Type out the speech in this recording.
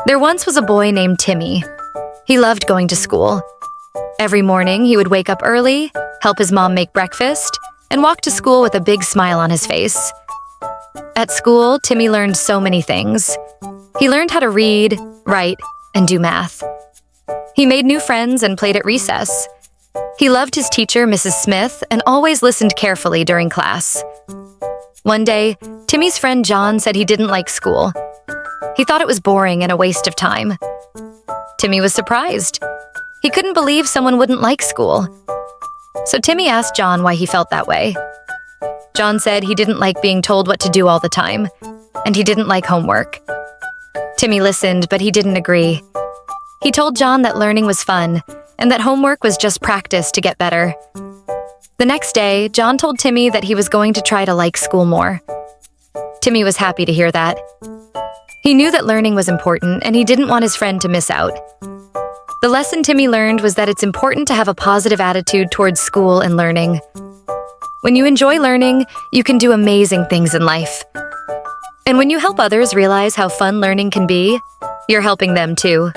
There once was a boy named Timmy. He loved going to school. Every morning, he would wake up early, help his mom make breakfast, and walk to school with a big smile on his face. At school, Timmy learned so many things. He learned how to read, write, and do math. He made new friends and played at recess. He loved his teacher, Mrs. Smith, and always listened carefully during class. One day, Timmy's friend John said he didn't like school. He thought it was boring and a waste of time. Timmy was surprised. He couldn't believe someone wouldn't like school. So Timmy asked John why he felt that way. John said he didn't like being told what to do all the time, and he didn't like homework. Timmy listened, but he didn't agree. He told John that learning was fun, and that homework was just practice to get better. The next day, John told Timmy that he was going to try to like school more. Timmy was happy to hear that. He knew that learning was important, and he didn't want his friend to miss out. The lesson Timmy learned was that it's important to have a positive attitude towards school and learning. When you enjoy learning, you can do amazing things in life. And when you help others realize how fun learning can be, you're helping them too.